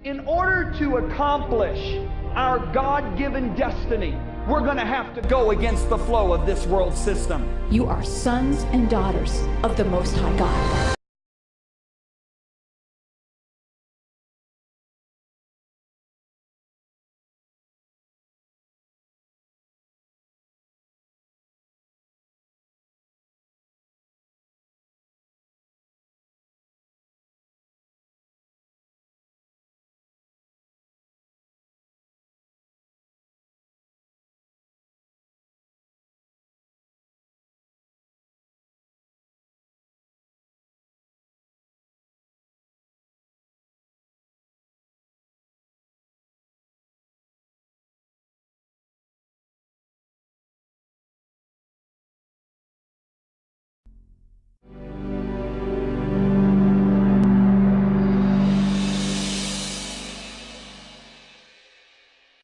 In order to accomplish our God-given destiny, we're going to have to go against the flow of this world system. You are sons and daughters of the Most High God.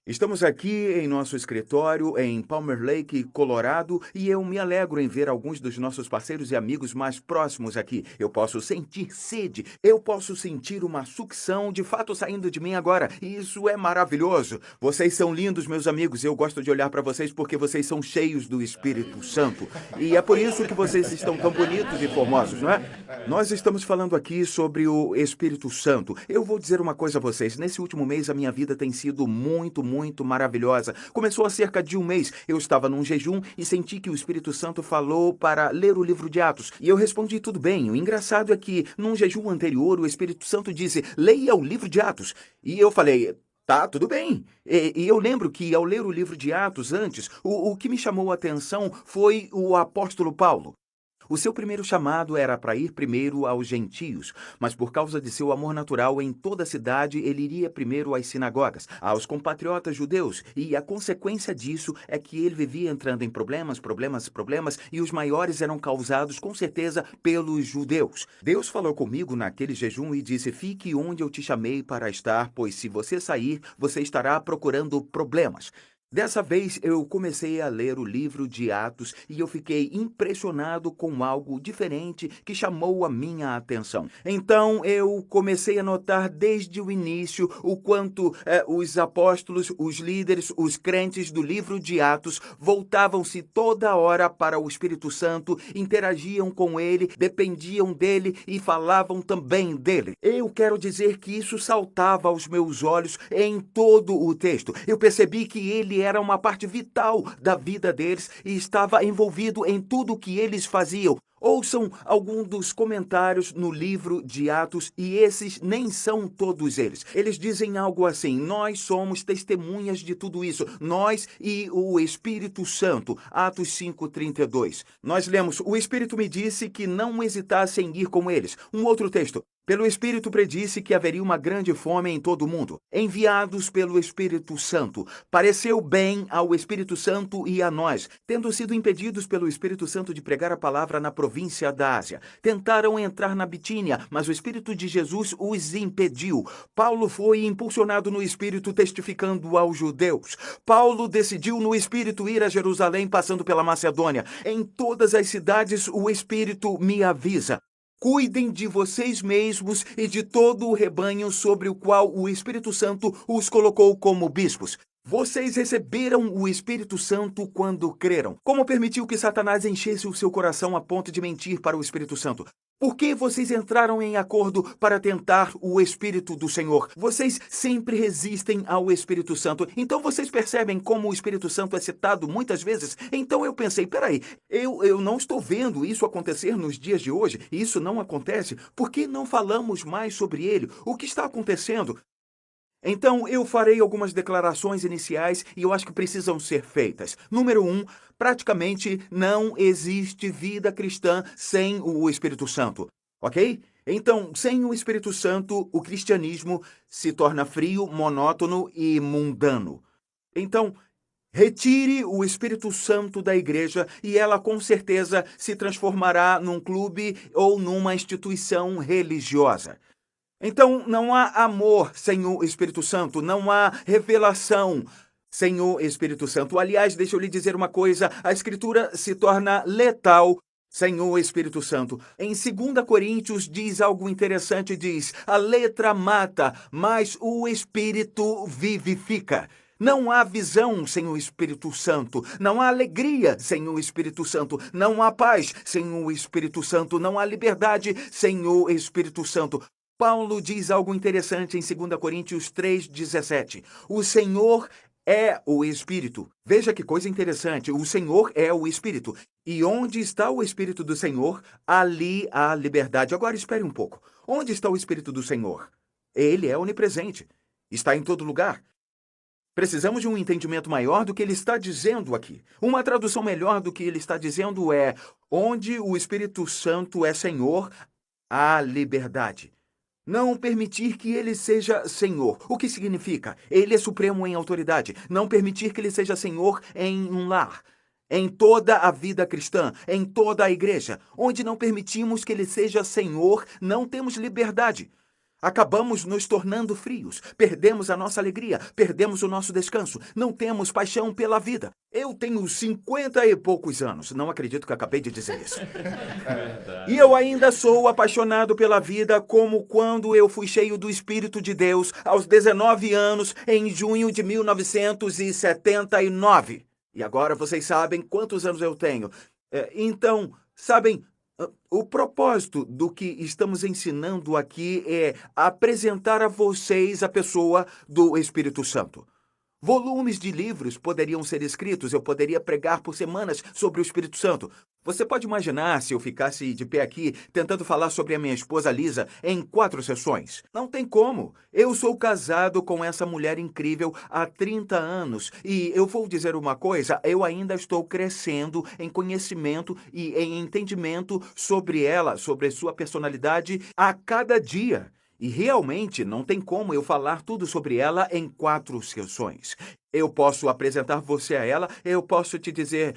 Estamos aqui em nosso escritório em Palmer Lake, Colorado, e eu me alegro em ver alguns dos nossos parceiros e amigos mais próximos aqui. Eu posso sentir sede, eu posso sentir uma sucção de fato saindo de mim agora, e isso é maravilhoso. Vocês são lindos, meus amigos, eu gosto de olhar para vocês porque vocês são cheios do Espírito Santo, e é por isso que vocês estão tão bonitos e formosos, não é? Nós estamos falando aqui sobre o Espírito Santo. Eu vou dizer uma coisa a vocês, nesse último mês a minha vida tem sido muito maravilhosa. Começou há cerca de um mês. Eu estava num jejum e senti que o Espírito Santo falou para ler o livro de Atos. E eu respondi, tudo bem. O engraçado é que, num jejum anterior, o Espírito Santo disse, leia o livro de Atos. E eu falei, tá, tudo bem. E eu lembro que, ao ler o livro de Atos antes, o que me chamou a atenção foi o apóstolo Paulo. O seu primeiro chamado era para ir primeiro aos gentios, mas por causa de seu amor natural em toda a cidade, ele iria primeiro às sinagogas, aos compatriotas judeus, e a consequência disso é que ele vivia entrando em problemas, e os maiores eram causados, com certeza, pelos judeus. Deus falou comigo naquele jejum e disse, fique onde eu te chamei para estar, pois se você sair, você estará procurando problemas. Dessa vez eu comecei a ler o livro de Atos e eu fiquei impressionado com algo diferente que chamou a minha atenção. Então eu comecei a notar desde o início o quanto os apóstolos, os líderes, os crentes do livro de Atos voltavam-se toda hora para o Espírito Santo, interagiam com ele, dependiam dele e falavam também dele. Eu quero dizer que isso saltava aos meus olhos em todo o texto. Eu percebi que ele era uma parte vital da vida deles e estava envolvido em tudo o que eles faziam. Ouçam alguns dos comentários no livro de Atos, e esses nem são todos eles. Eles dizem algo assim, nós somos testemunhas de tudo isso, nós e o Espírito Santo, Atos 5:32. Nós lemos, o Espírito me disse que não hesitasse em ir com eles. Um outro texto, pelo Espírito predisse que haveria uma grande fome em todo o mundo. Enviados pelo Espírito Santo. Pareceu bem ao Espírito Santo e a nós, tendo sido impedidos pelo Espírito Santo de pregar a palavra na província da Ásia. Tentaram entrar na Bitínia, mas o Espírito de Jesus os impediu. Paulo foi impulsionado no Espírito, testificando aos judeus. Paulo decidiu no Espírito ir a Jerusalém, passando pela Macedônia. Em todas as cidades, o Espírito me avisa. Cuidem de vocês mesmos e de todo o rebanho sobre o qual o Espírito Santo os colocou como bispos. Vocês receberam o Espírito Santo quando creram. Como permitiu que Satanás enchesse o seu coração a ponto de mentir para o Espírito Santo? Por que vocês entraram em acordo para tentar o Espírito do Senhor? Vocês sempre resistem ao Espírito Santo. Então vocês percebem como o Espírito Santo é citado muitas vezes? Então eu pensei, peraí, eu não estou vendo isso acontecer nos dias de hoje. Isso não acontece. Por que não falamos mais sobre ele? O que está acontecendo? Então, eu farei algumas declarações iniciais e eu acho que precisam ser feitas. Número 1, praticamente não existe vida cristã sem o Espírito Santo, ok? Então, sem o Espírito Santo, o cristianismo se torna frio, monótono e mundano. Então, retire o Espírito Santo da igreja e ela com certeza se transformará num clube ou numa instituição religiosa. Então, não há amor sem o Espírito Santo, não há revelação sem o Espírito Santo. Aliás, deixa eu lhe dizer uma coisa, a Escritura se torna letal Senhor Espírito Santo. Em 2 Coríntios diz algo interessante, diz, a letra mata, mas o Espírito vivifica. Não há visão sem o Espírito Santo. Não há alegria sem o Espírito Santo. Não há paz sem o Espírito Santo. Não há liberdade sem o Espírito Santo. Paulo diz algo interessante em 2 Coríntios 3,17. O Senhor é o Espírito. Veja que coisa interessante. O Senhor é o Espírito. E onde está o Espírito do Senhor, ali há liberdade. Agora espere um pouco. Onde está o Espírito do Senhor? Ele é onipresente. Está em todo lugar. Precisamos de um entendimento maior do que ele está dizendo aqui. Uma tradução melhor do que ele está dizendo é: onde o Espírito Santo é Senhor, há liberdade. Não permitir que ele seja Senhor. O que significa? Ele é supremo em autoridade. Não permitir que ele seja Senhor em um lar. Em toda a vida cristã, em toda a igreja. Onde não permitimos que ele seja Senhor, não temos liberdade. Acabamos nos tornando frios, perdemos a nossa alegria, perdemos o nosso descanso, não temos paixão pela vida. Eu tenho 50 e poucos anos, não acredito que acabei de dizer isso. E eu ainda sou apaixonado pela vida como quando eu fui cheio do Espírito de Deus aos 19 anos, em junho de 1979. E agora vocês sabem quantos anos eu tenho. Então, sabem... O propósito do que estamos ensinando aqui é apresentar a vocês a pessoa do Espírito Santo. Volumes de livros poderiam ser escritos, eu poderia pregar por semanas sobre o Espírito Santo. Você pode imaginar se eu ficasse de pé aqui tentando falar sobre a minha esposa Lisa em 4 sessões? Não tem como. Eu sou casado com essa mulher incrível há 30 anos e eu vou dizer uma coisa, eu ainda estou crescendo em conhecimento e em entendimento sobre ela, sobre sua personalidade a cada dia. E realmente não tem como eu falar tudo sobre ela em 4 sessões. Eu posso apresentar você a ela, eu posso te dizer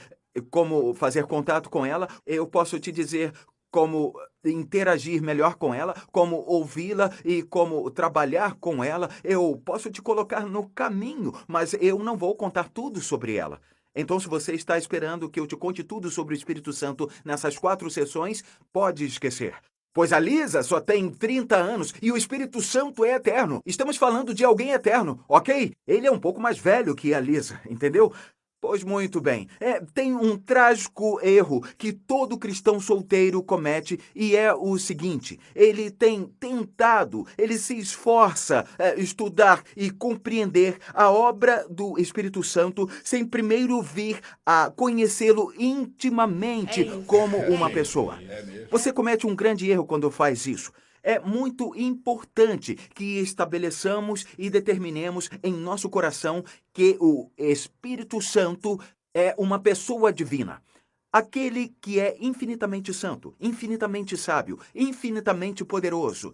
como fazer contato com ela, eu posso te dizer como interagir melhor com ela, como ouvi-la e como trabalhar com ela. Eu posso te colocar no caminho, mas eu não vou contar tudo sobre ela. Então, se você está esperando que eu te conte tudo sobre o Espírito Santo nessas 4 sessões, pode esquecer. Pois a Lisa só tem 30 anos e o Espírito Santo é eterno. Estamos falando de alguém eterno, ok? Ele é um pouco mais velho que a Lisa, entendeu? Pois muito bem. Tem um trágico erro que todo cristão solteiro comete e é o seguinte: ele tem tentado, ele se esforça estudar e compreender a obra do Espírito Santo sem primeiro vir a conhecê-lo intimamente como uma pessoa. Você comete um grande erro quando faz isso. É muito importante que estabeleçamos e determinemos em nosso coração que o Espírito Santo é uma pessoa divina. Aquele que é infinitamente santo, infinitamente sábio, infinitamente poderoso,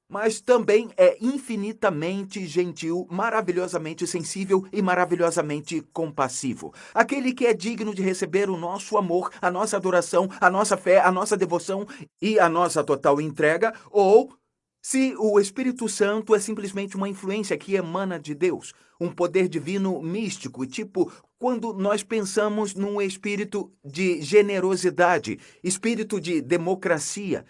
mas também é infinitamente gentil, maravilhosamente sensível e maravilhosamente compassivo. Aquele que é digno de receber o nosso amor, a nossa adoração, a nossa fé, a nossa devoção e a nossa total entrega, ou se o Espírito Santo é simplesmente uma influência que emana de Deus, um poder divino místico, tipo quando nós pensamos num espírito de generosidade, espírito de democracia.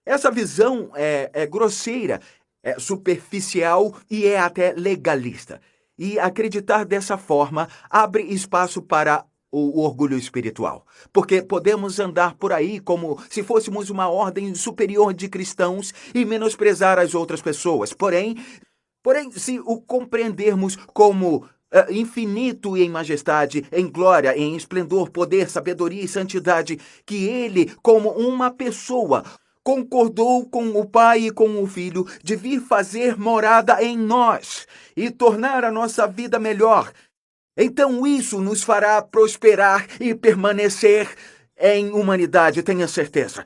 Essa visão é grosseira, é superficial e é até legalista. E acreditar dessa forma abre espaço para o orgulho espiritual. Porque podemos andar por aí como se fôssemos uma ordem superior de cristãos e menosprezar as outras pessoas. Porém, se o compreendermos como infinito em majestade, em glória, em esplendor, poder, sabedoria e santidade, que ele, como uma pessoa, concordou com o Pai e com o Filho de vir fazer morada em nós e tornar a nossa vida melhor. Então isso nos fará prosperar e permanecer em humanidade, tenha certeza.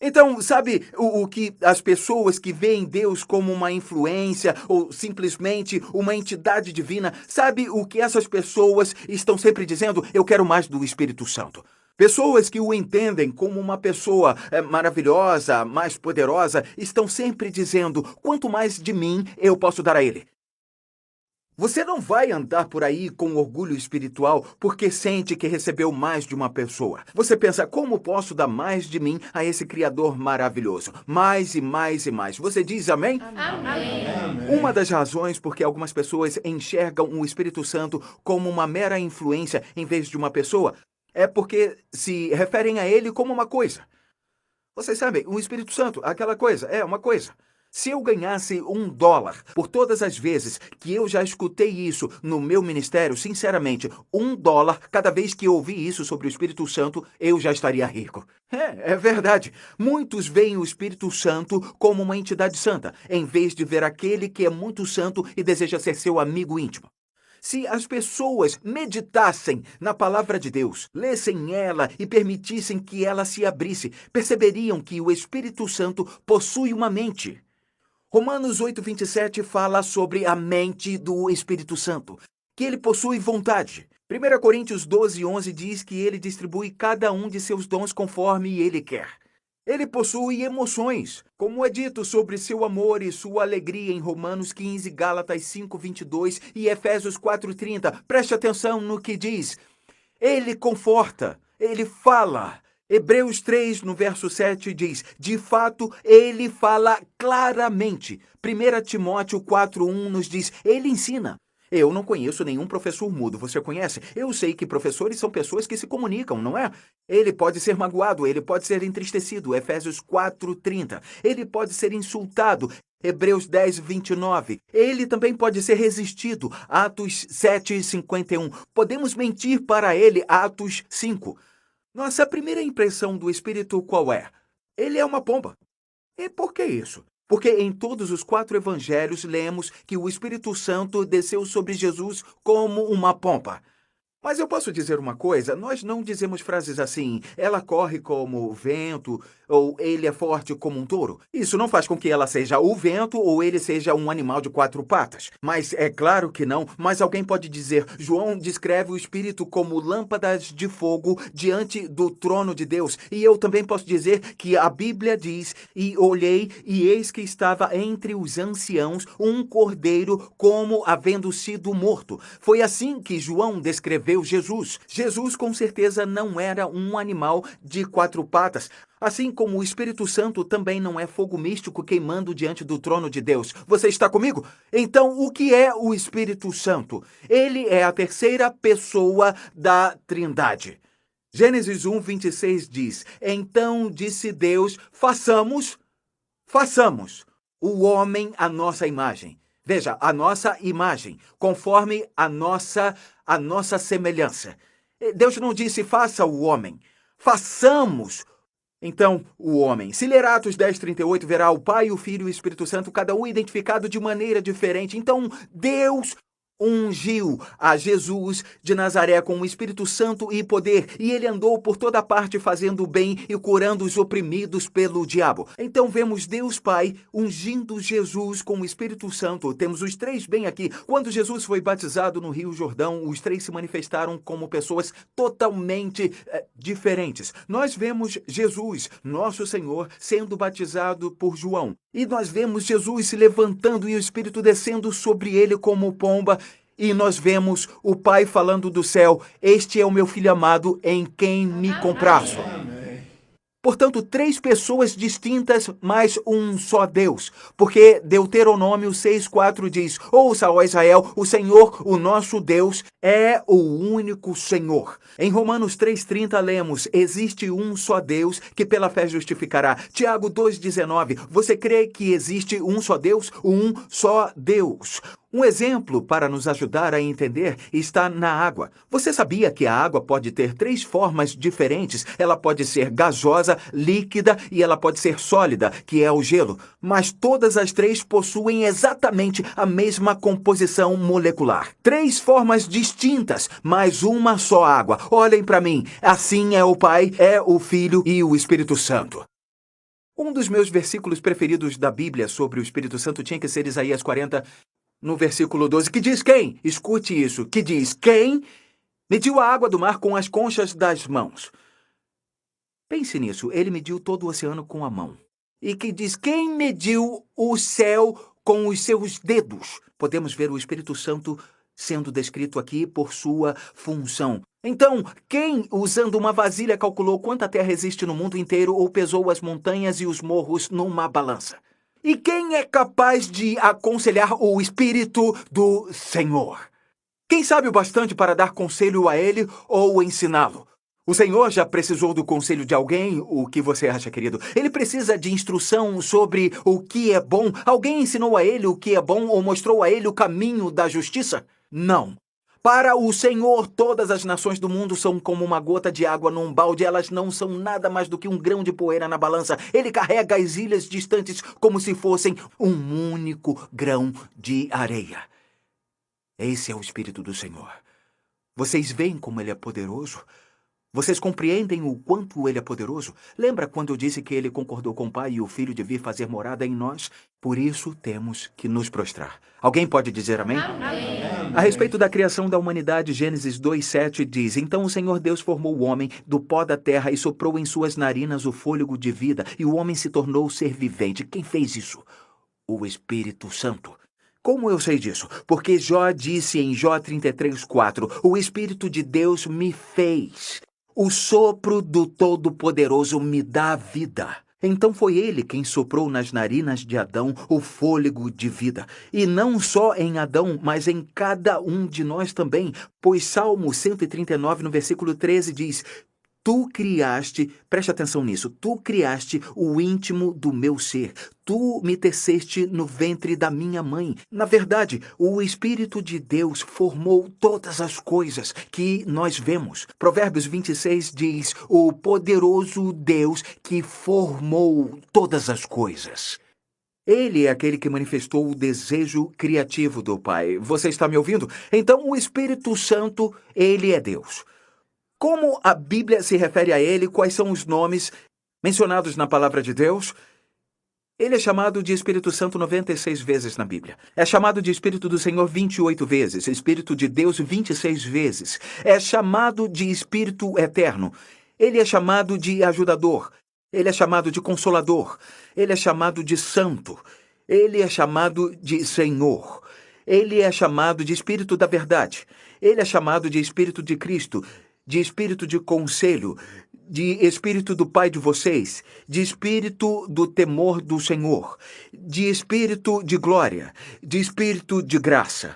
Então, sabe o que as pessoas que veem Deus como uma influência ou simplesmente uma entidade divina, sabe o que essas pessoas estão sempre dizendo? Eu quero mais do Espírito Santo. Pessoas que o entendem como uma pessoa maravilhosa, mais poderosa, estão sempre dizendo: quanto mais de mim eu posso dar a ele. Você não vai andar por aí com orgulho espiritual porque sente que recebeu mais de uma pessoa. Você pensa, como posso dar mais de mim a esse Criador maravilhoso? Mais e mais e mais. Você diz amém? Amém. Uma das razões por que algumas pessoas enxergam o Espírito Santo como uma mera influência em vez de uma pessoa é porque se referem a ele como uma coisa. Vocês sabem, o Espírito Santo, aquela coisa, é uma coisa. Se eu ganhasse $1 por todas as vezes que eu já escutei isso no meu ministério, sinceramente, $1 cada vez que eu ouvi isso sobre o Espírito Santo, eu já estaria rico. É verdade. Muitos veem o Espírito Santo como uma entidade santa, em vez de ver aquele que é muito santo e deseja ser seu amigo íntimo. Se as pessoas meditassem na palavra de Deus, lessem ela e permitissem que ela se abrisse, perceberiam que o Espírito Santo possui uma mente. Romanos 8:27 fala sobre a mente do Espírito Santo, que ele possui vontade. 1 Coríntios 12:11 diz que ele distribui cada um de seus dons conforme ele quer. Ele possui emoções, como é dito sobre seu amor e sua alegria em Romanos 15, Gálatas 5:22 e Efésios 4:30. Preste atenção no que diz. Ele conforta, ele fala. Hebreus 3, no verso 7, diz, de fato, ele fala claramente. 1 Timóteo 4:1 nos diz, ele ensina. Eu não conheço nenhum professor mudo, você conhece? Eu sei que professores são pessoas que se comunicam, não é? Ele pode ser magoado, ele pode ser entristecido, Efésios 4:30. Ele pode ser insultado, Hebreus 10:29. Ele também pode ser resistido, Atos 7:51. Podemos mentir para ele, Atos 5. Nossa primeira impressão do Espírito qual é? Ele é uma pomba. E por que isso? Porque em todos os 4 evangelhos lemos que o Espírito Santo desceu sobre Jesus como uma pomba. Mas eu posso dizer uma coisa, nós não dizemos frases assim, ela corre como o vento, ou ele é forte como um touro. Isso não faz com que ela seja o vento ou ele seja um animal de 4 patas. Mas é claro que não, mas alguém pode dizer, João descreve o Espírito como lâmpadas de fogo diante do trono de Deus. E eu também posso dizer que a Bíblia diz, e olhei, e eis que estava entre os anciãos um cordeiro como havendo sido morto. Foi assim que João descreveu Jesus. Jesus com certeza não era um animal de 4 patas, assim como o Espírito Santo também não é fogo místico queimando diante do trono de Deus. Você está comigo? Então, o que é o Espírito Santo? Ele é a terceira pessoa da Trindade. Gênesis 1:26 diz, então disse Deus, façamos o homem à nossa imagem. Veja, a nossa imagem, conforme a nossa semelhança. Deus não disse faça o homem, façamos então o homem. Se ler Atos 10:38, verá o Pai, o Filho e o Espírito Santo, cada um identificado de maneira diferente. Então Deus ungiu a Jesus de Nazaré com o Espírito Santo e poder, e ele andou por toda parte fazendo o bem e curando os oprimidos pelo diabo. Então vemos Deus Pai ungindo Jesus com o Espírito Santo. Temos os 3 bem aqui. Quando Jesus foi batizado no Rio Jordão, os 3 se manifestaram como pessoas totalmente diferentes. Nós vemos Jesus, nosso Senhor, sendo batizado por João. E nós vemos Jesus se levantando e o Espírito descendo sobre ele como pomba. E nós vemos o Pai falando do céu, este é o meu Filho amado em quem me comprazo. Portanto, 3 pessoas distintas, mas um só Deus. Porque Deuteronômio 6:4 diz, ouça, ó Israel, o Senhor, o nosso Deus, é o único Senhor. Em Romanos 3:30 lemos, existe um só Deus que pela fé justificará. Tiago 2:19, você crê que existe um só Deus? Um só Deus. Um exemplo para nos ajudar a entender está na água. Você sabia que a água pode ter 3 formas diferentes? Ela pode ser gasosa, líquida e ela pode ser sólida, que é o gelo. Mas todas as 3 possuem exatamente a mesma composição molecular. 3 formas distintas, mas uma só água. Olhem para mim. Assim é o Pai, é o Filho e o Espírito Santo. Um dos meus versículos preferidos da Bíblia sobre o Espírito Santo tinha que ser Isaías 40, no versículo 12, que diz quem? Escute isso, que diz quem mediu a água do mar com as conchas das mãos. Pense nisso, ele mediu todo o oceano com a mão. E que diz quem mediu o céu com os seus dedos. podemos ver o Espírito Santo sendo descrito aqui por sua função. Então, quem, usando uma vasilha, calculou quanta terra existe no mundo inteiro ou pesou as montanhas e os morros numa balança? E quem é capaz de aconselhar o Espírito do Senhor? Quem sabe o bastante para dar conselho a ele ou ensiná-lo? O Senhor já precisou do conselho de alguém? O que você acha, querido? Ele precisa de instrução sobre o que é bom? Alguém ensinou a ele o que é bom ou mostrou a ele o caminho da justiça? Não. Para o Senhor, todas as nações do mundo são como uma gota de água num balde. Elas não são nada mais do que um grão de poeira na balança. Ele carrega as ilhas distantes como se fossem um único grão de areia. Esse é o Espírito do Senhor. Vocês veem como ele é poderoso? Vocês compreendem o quanto ele é poderoso? Lembra quando eu disse que ele concordou com o Pai e o Filho de vir fazer morada em nós? Por isso temos que nos prostrar. Alguém pode dizer amém? Amém. A respeito da criação da humanidade, Gênesis 2:7 diz: Então o Senhor Deus formou o homem do pó da terra e soprou em suas narinas o fôlego de vida, e o homem se tornou ser vivente. Quem fez isso? O Espírito Santo. Como eu sei disso? Porque Jó disse em Jó 33:4: O Espírito de Deus me fez. O sopro do Todo-Poderoso me dá vida. Então foi ele quem soprou nas narinas de Adão o fôlego de vida. E não só em Adão, mas em cada um de nós também. Pois Salmo 139, no versículo 13, diz: Tu criaste, preste atenção nisso, tu criaste o íntimo do meu ser. Tu me teceste no ventre da minha mãe. Na verdade, o Espírito de Deus formou todas as coisas que nós vemos. Provérbios 26 diz: O poderoso Deus que formou todas as coisas. Ele é aquele que manifestou o desejo criativo do Pai. Você está me ouvindo? Então, o Espírito Santo, ele é Deus. Como a Bíblia se refere a ele? Quais são os nomes mencionados na palavra de Deus? Ele é chamado de Espírito Santo 96 vezes na Bíblia. É chamado de Espírito do Senhor 28 vezes. Espírito de Deus 26 vezes. É chamado de Espírito Eterno. Ele é chamado de Ajudador. Ele é chamado de Consolador. Ele é chamado de Santo. Ele é chamado de Senhor. Ele é chamado de Espírito da Verdade. Ele é chamado de Espírito de Cristo, de Espírito de Conselho, de Espírito do Pai de vocês, de Espírito do temor do Senhor, de Espírito de glória, de Espírito de graça.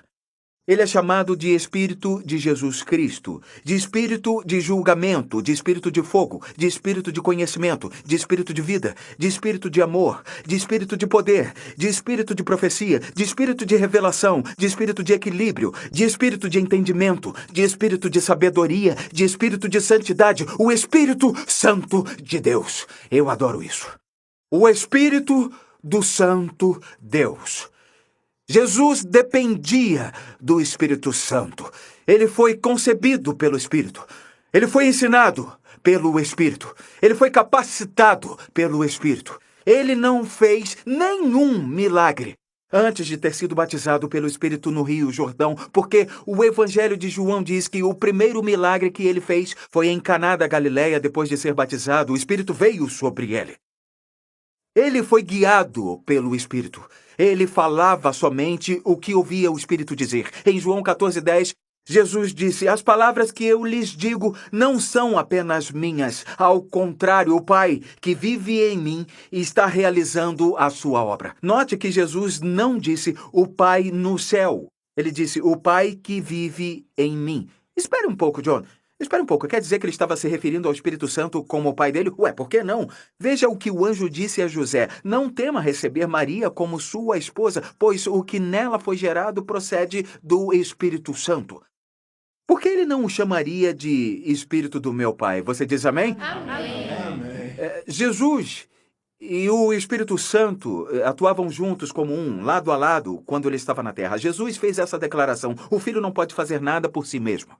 Ele é chamado de Espírito de Jesus Cristo, de Espírito de julgamento, de Espírito de fogo, de Espírito de conhecimento, de Espírito de vida, de Espírito de amor, de Espírito de poder, de Espírito de profecia, de Espírito de revelação, de Espírito de equilíbrio, de Espírito de entendimento, de Espírito de sabedoria, de Espírito de santidade, o Espírito Santo de Deus. Eu adoro isso. O Espírito do Santo Deus. Jesus dependia do Espírito Santo. Ele foi concebido pelo Espírito. Ele foi ensinado pelo Espírito. Ele foi capacitado pelo Espírito. Ele não fez nenhum milagre antes de ter sido batizado pelo Espírito no Rio Jordão, porque o Evangelho de João diz que o primeiro milagre que ele fez foi em Caná da Galileia, depois de ser batizado. O Espírito veio sobre ele. Ele foi guiado pelo Espírito. Ele falava somente o que ouvia o Espírito dizer. Em João 14:10, Jesus disse: As palavras que eu lhes digo não são apenas minhas. Ao contrário, o Pai que vive em mim está realizando a sua obra. Note que Jesus não disse o Pai no céu. Ele disse o Pai que vive em mim. Espere um pouco, John. Espera um pouco, quer dizer que ele estava se referindo ao Espírito Santo como o pai dele? Ué, por que não? Veja o que o anjo disse a José: Não tema receber Maria como sua esposa, pois o que nela foi gerado procede do Espírito Santo. Por que ele não o chamaria de Espírito do meu Pai? Você diz amém? Amém. Jesus e o Espírito Santo atuavam juntos como um, lado a lado, quando ele estava na terra. Jesus fez essa declaração: O Filho não pode fazer nada por si mesmo.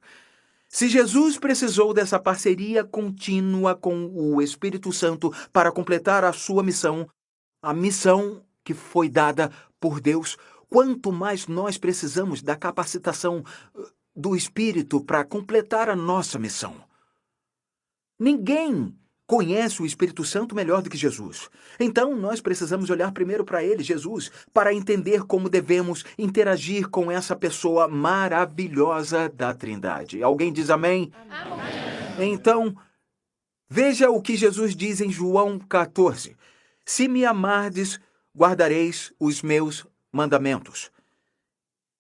Se Jesus precisou dessa parceria contínua com o Espírito Santo para completar a sua missão, a missão que foi dada por Deus, quanto mais nós precisamos da capacitação do Espírito para completar a nossa missão. Ninguém conhece o Espírito Santo melhor do que Jesus. Então, nós precisamos olhar primeiro para ele, Jesus, para entender como devemos interagir com essa pessoa maravilhosa da Trindade. Alguém diz amém? Amém. Então, veja o que Jesus diz em João 14. Se me amardes, guardareis os meus mandamentos.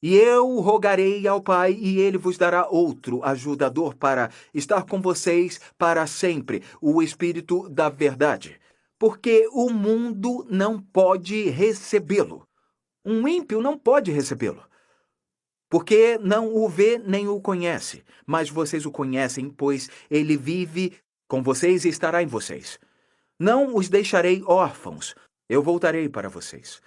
E eu rogarei ao Pai, e ele vos dará outro ajudador para estar com vocês para sempre, o Espírito da verdade. Porque o mundo não pode recebê-lo. Um ímpio não pode recebê-lo. Porque não o vê nem o conhece. Mas vocês o conhecem, pois ele vive com vocês e estará em vocês. Não os deixarei órfãos. Eu voltarei para vocês.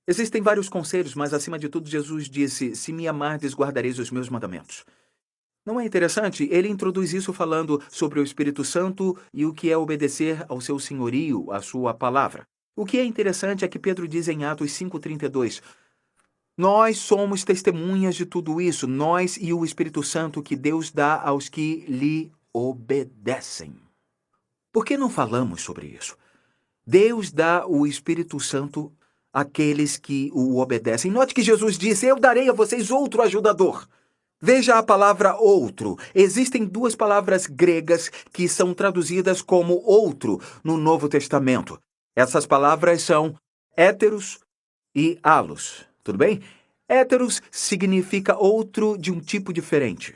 Existem vários conselhos, mas acima de tudo Jesus disse, se me amardes, guardareis os meus mandamentos. Não é interessante? Ele introduz isso falando sobre o Espírito Santo e o que é obedecer ao seu senhorio, à sua palavra. O que é interessante é que Pedro diz em Atos 5,32, nós somos testemunhas de tudo isso, nós e o Espírito Santo que Deus dá aos que lhe obedecem. Por que não falamos sobre isso? Deus dá o Espírito Santo àqueles que o obedecem. Note que Jesus disse, eu darei a vocês outro ajudador. Veja a palavra outro. Existem duas palavras gregas que são traduzidas como outro no Novo Testamento. Essas palavras são héteros e halos. Tudo bem? Héteros significa outro de um tipo diferente.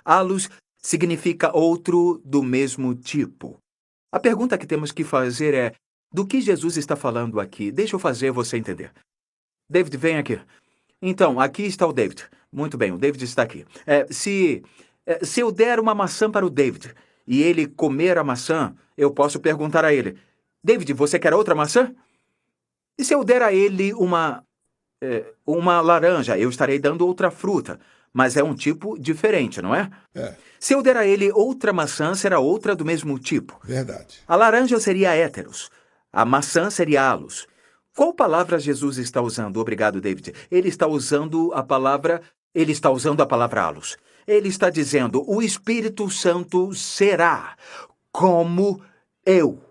Halos significa outro do mesmo tipo. A pergunta que temos que fazer é, do que Jesus está falando aqui? Deixa eu fazer você entender. David, vem aqui. Então, aqui está o David. Muito bem, o David está aqui. Se eu der uma maçã para o David e ele comer a maçã, eu posso perguntar a ele, David, você quer outra maçã? E se eu der a ele uma laranja, eu estarei dando outra fruta, mas é um tipo diferente, não é? Se eu der a ele outra maçã, será outra do mesmo tipo. Verdade. A laranja seria héteros. A maçã seria halos. Qual palavra Jesus está usando? Obrigado, David. Ele está usando a palavra halos. Ele está dizendo, o Espírito Santo será como eu.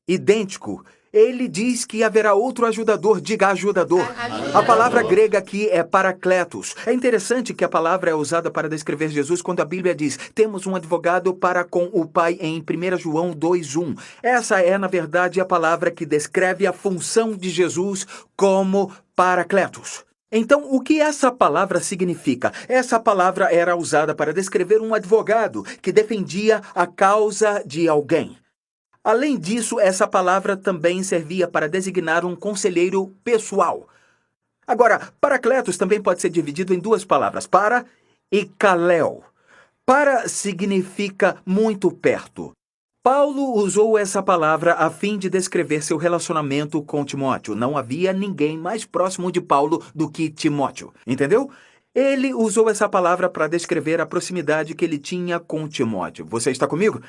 Idêntico. Ele diz que haverá outro ajudador, diga ajudador. A palavra grega aqui é paracletos. É interessante que a palavra é usada para descrever Jesus quando a Bíblia diz, temos um advogado para com o Pai em 1 João 2:1. Essa é, na verdade, a palavra que descreve a função de Jesus como paracletos. Então, o que essa palavra significa? Essa palavra era usada para descrever um advogado que defendia a causa de alguém. Além disso, essa palavra também servia para designar um conselheiro pessoal. Agora, paracletos também pode ser dividido em duas palavras, para e kaleo. Para significa muito perto. Paulo usou essa palavra a fim de descrever seu relacionamento com Timóteo. Não havia ninguém mais próximo de Paulo do que Timóteo. Entendeu? Ele usou essa palavra para descrever a proximidade que ele tinha com Timóteo. Você está comigo?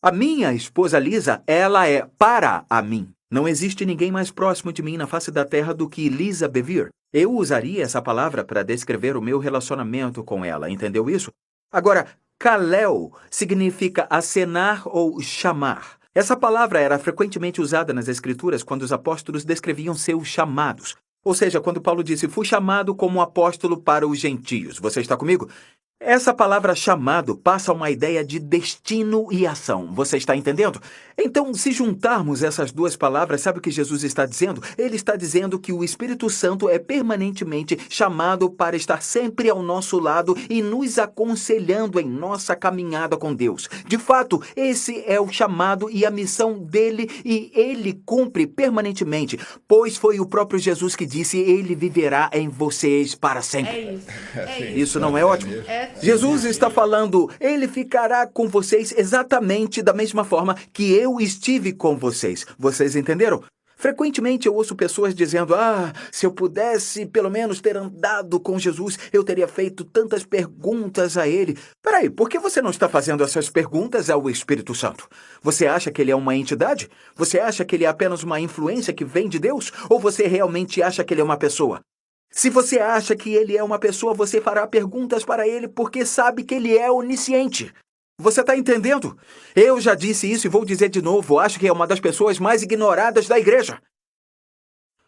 A minha esposa Lisa, ela é para a mim. Não existe ninguém mais próximo de mim na face da terra do que Lisa Bevere. Eu usaria essa palavra para descrever o meu relacionamento com ela, entendeu isso? Agora, kaleo significa acenar ou chamar. Essa palavra era frequentemente usada nas Escrituras quando os apóstolos descreviam seus chamados. Ou seja, quando Paulo disse, fui chamado como apóstolo para os gentios. Você está comigo? Essa palavra chamado passa uma ideia de destino e ação. Você está entendendo? Então, se juntarmos essas duas palavras, sabe o que Jesus está dizendo? Ele está dizendo que o Espírito Santo é permanentemente chamado para estar sempre ao nosso lado e nos aconselhando em nossa caminhada com Deus. De fato, esse é o chamado e a missão dele e ele cumpre permanentemente, pois foi o próprio Jesus que disse, ele viverá em vocês para sempre. Isso não é ótimo? Jesus está falando, ele ficará com vocês exatamente da mesma forma que eu estive com vocês. Vocês entenderam? Frequentemente eu ouço pessoas dizendo, se eu pudesse pelo menos ter andado com Jesus, eu teria feito tantas perguntas a ele. Peraí, por que você não está fazendo essas perguntas ao Espírito Santo? Você acha que ele é uma entidade? Você acha que ele é apenas uma influência que vem de Deus? Ou você realmente acha que ele é uma pessoa? Se você acha que ele é uma pessoa, você fará perguntas para ele porque sabe que ele é onisciente. Você está entendendo? Eu já disse isso e vou dizer de novo. Acho que é uma das pessoas mais ignoradas da igreja.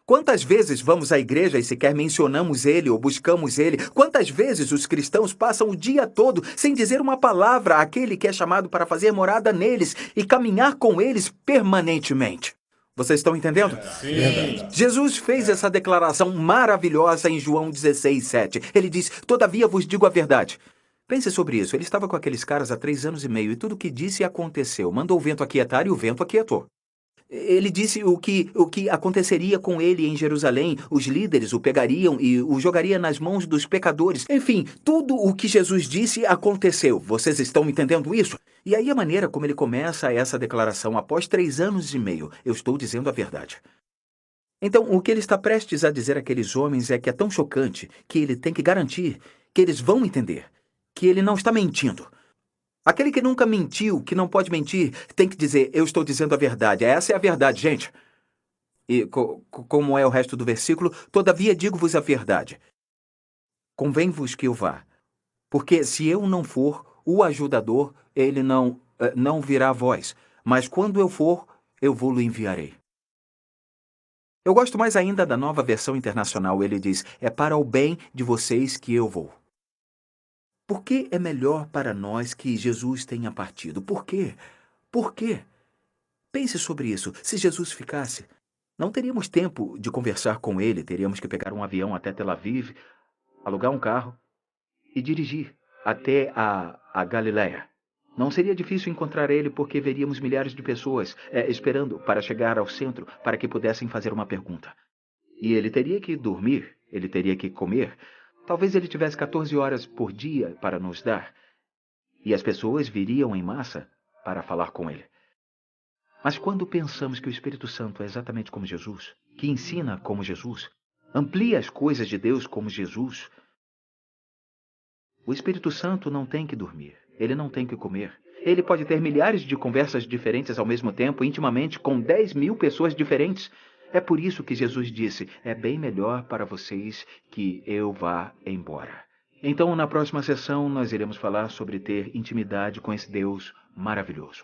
Quantas vezes vamos à igreja e sequer mencionamos ele ou buscamos ele? Quantas vezes os cristãos passam o dia todo sem dizer uma palavra àquele que é chamado para fazer morada neles e caminhar com eles permanentemente? Vocês estão entendendo? Sim. Jesus fez essa declaração maravilhosa em João 16:7. Ele diz: "Todavia vos digo a verdade." Pense sobre isso. Ele estava com aqueles caras há 3 anos e meio e tudo o que disse aconteceu. Mandou o vento aquietar e o vento aquietou. Ele disse o que aconteceria com ele em Jerusalém. Os líderes o pegariam e o jogaria nas mãos dos pecadores. Enfim, tudo o que Jesus disse aconteceu. Vocês estão entendendo isso? E aí a maneira como ele começa essa declaração após 3 anos e meio. Eu estou dizendo a verdade. Então, o que ele está prestes a dizer àqueles homens é que é tão chocante que ele tem que garantir que eles vão entender que ele não está mentindo. Aquele que nunca mentiu, que não pode mentir, tem que dizer: eu estou dizendo a verdade. Essa é a verdade, gente. E como é o resto do versículo? Todavia digo-vos a verdade. Convém-vos que eu vá. Porque se eu não for, o ajudador, ele não virá a vós. Mas quando eu for, eu vou-lo enviarei. Eu gosto mais ainda da Nova Versão Internacional. Ele diz: é para o bem de vocês que eu vou. Por que é melhor para nós que Jesus tenha partido? Por quê? Por quê? Pense sobre isso. Se Jesus ficasse, não teríamos tempo de conversar com ele. Teríamos que pegar um avião até Tel Aviv, alugar um carro e dirigir até a Galiléia. Não seria difícil encontrar ele porque veríamos milhares de pessoas esperando para chegar ao centro para que pudessem fazer uma pergunta. E ele teria que dormir, ele teria que comer. Talvez ele tivesse 14 horas por dia para nos dar. E as pessoas viriam em massa para falar com ele. Mas quando pensamos que o Espírito Santo é exatamente como Jesus, que ensina como Jesus, amplia as coisas de Deus como Jesus, o Espírito Santo não tem que dormir, ele não tem que comer. Ele pode ter milhares de conversas diferentes ao mesmo tempo, intimamente, com 10.000 pessoas diferentes. É por isso que Jesus disse: é bem melhor para vocês que eu vá embora. Então, na próxima sessão, nós iremos falar sobre ter intimidade com esse Deus maravilhoso.